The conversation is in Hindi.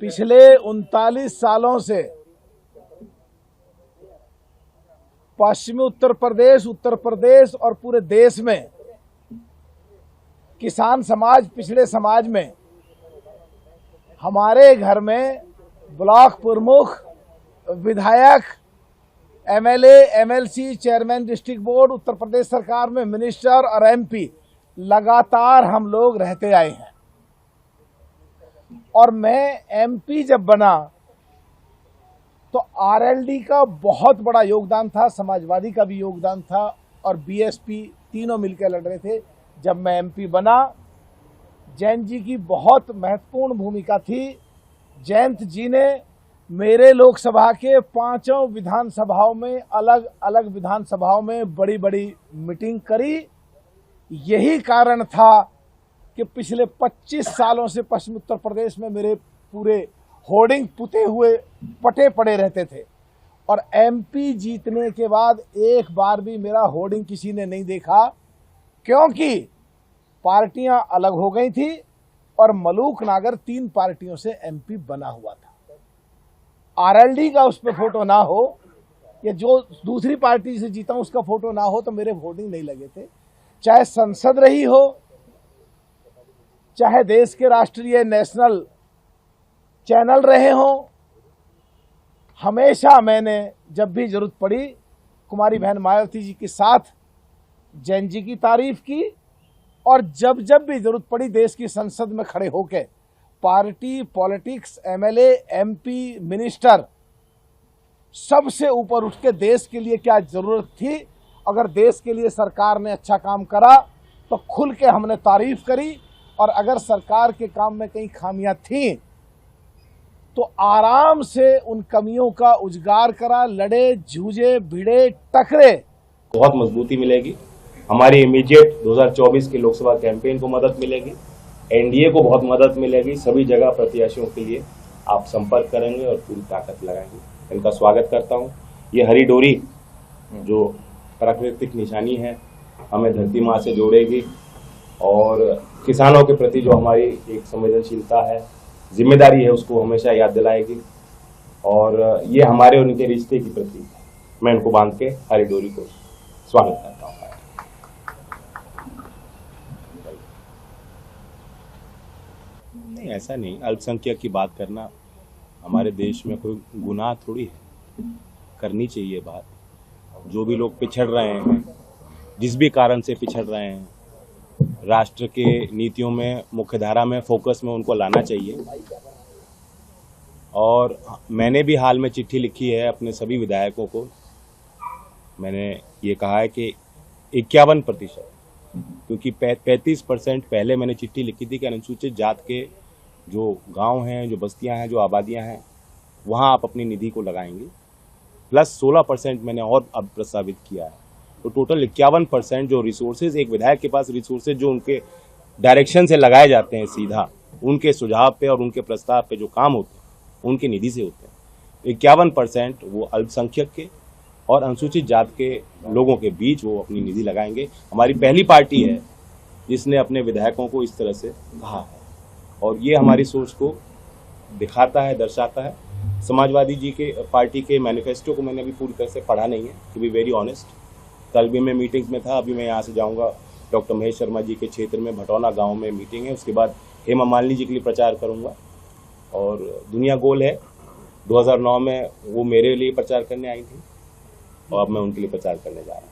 पिछले 39 सालों से पश्चिमी उत्तर प्रदेश और पूरे देश में किसान समाज, पिछड़े समाज में हमारे घर में ब्लॉक प्रमुख, विधायक, MLA, MLC, chairman district board, Uttar Pradesh सरकार में मिनिस्टर और एमपी लगातार हम लोग रहते आए हैं। और मैं एमपी जब बना तो आरएलडी का बहुत बड़ा योगदान था, समाजवादी का भी योगदान था और बीएसपी तीनों मिलकर लड़ रहे थे। जब मैं एमपी बना, जयंत जी की बहुत महत्वपूर्ण भूमिका थी। जयंत जी ने मेरे लोकसभा के 5 विधानसभाओं में, अलग अलग विधानसभाओं में बड़ी बड़ी मीटिंग करी। यही कारण था कि पिछले 25 सालों से पश्चिम उत्तर प्रदेश में मेरे पूरे होर्डिंग पुते हुए पटे पड़े रहते थे और एमपी जीतने के बाद एक बार भी मेरा होर्डिंग किसी ने नहीं देखा, क्योंकि पार्टियां अलग हो गई थी और मलूक नागर 3 पार्टियों से एमपी बना हुआ था। आरएलडी का उस पर फोटो ना हो या जो दूसरी पार्टी से जीता उसका फोटो ना हो तो मेरे होर्डिंग नहीं लगे थे। चाहे संसद रही हो, चाहे देश के राष्ट्रीय नेशनल चैनल रहे हों, हमेशा मैंने जब भी जरूरत पड़ी कुमारी बहन मायावती जी के साथ जैन जी की तारीफ की और जब जब भी जरूरत पड़ी देश की संसद में खड़े होकर party, politics, MLA, MP, minister सबसे ऊपर उठ के देश के लिए क्या जरूरत थी, अगर देश के लिए सरकार ने अच्छा काम करा तो खुल के हमने तारीफ करी और अगर सरकार के काम में कहीं खामियां थीं तो आराम से उन कमियों का उजागर करा, लड़े, जूझे, भिड़े, टकरे। बहुत मजबूती मिलेगी। हमारी इमीडिएट 2024 के लोकसभा कैंपेन को मदद मिलेगी, एनडीए को बहुत मदद मिलेगी। सभी जगह प्रत्याशियों के लिए आप संपर्क करेंगे और पूरी ताकत लगाएंगे। इनका स्वागत करता हूं। ये हरी डोरी जो प्राकृतिक निशानी है हमें धरती माँ से जोड़ेगी और किसानों के प्रति जो हमारी एक संवेदनशीलता है, जिम्मेदारी है, उसको हमेशा याद दिलाएगी और ये हमारे और उनके रिश्ते की प्रतीक है। मैं इनको बांध के हरी डोरी को स्वागत करता हूँ। नहीं, ऐसा नहीं। अल्पसंख्यक की बात करना हमारे देश में कोई गुनाह थोड़ी है, करनी चाहिए बात। जो भी लोग पिछड़ रहे हैं, जिस भी कारण से पिछड़ रहे हैं, राष्ट्र के नीतियों में, मुख्यधारा में, फोकस में उनको लाना चाहिए। और मैंने भी हाल में चिट्ठी लिखी है अपने सभी विधायकों को। मैंने ये कहा है कि 51%, क्योंकि 35% पहले मैंने चिट्ठी लिखी थी कि अनुसूचित जात के जो गांव हैं, जो बस्तियां हैं, जो आबादियां हैं, वहां आप अपनी निधि को लगाएंगे। प्लस 16% मैंने और अब प्रस्तावित किया है। तो टोटल 51% जो रिसोर्सेज, एक विधायक के पास रिसोर्सेज जो उनके डायरेक्शन से लगाए जाते हैं, सीधा उनके सुझाव पे और उनके प्रस्ताव पे जो काम होते हैं उनकी निधि से होते हैं। 51% वो अल्पसंख्यक के और अनुसूचित जात के लोगों के बीच वो अपनी निधि लगाएंगे। हमारी पहली पार्टी है जिसने अपने विधायकों को इस तरह से कहा है और ये हमारी सोच को दिखाता है, दर्शाता है। समाजवादी जी के पार्टी के मैनिफेस्टो को मैंने अभी पूरी तरह से पढ़ा नहीं है, टू बी वेरी ऑनेस्ट। कल भी मैं मीटिंग्स में था, अभी मैं यहाँ से जाऊँगा डॉक्टर महेश शर्मा जी के क्षेत्र में भटौना गाँव में मीटिंग है, उसके बाद हेमा मालिनी जी के लिए प्रचार करूँगा। और दुनिया गोल है, 2009 में वो मेरे लिए प्रचार करने आई थी और अब मैं उनके लिए प्रचार करने जा रहा हूँ।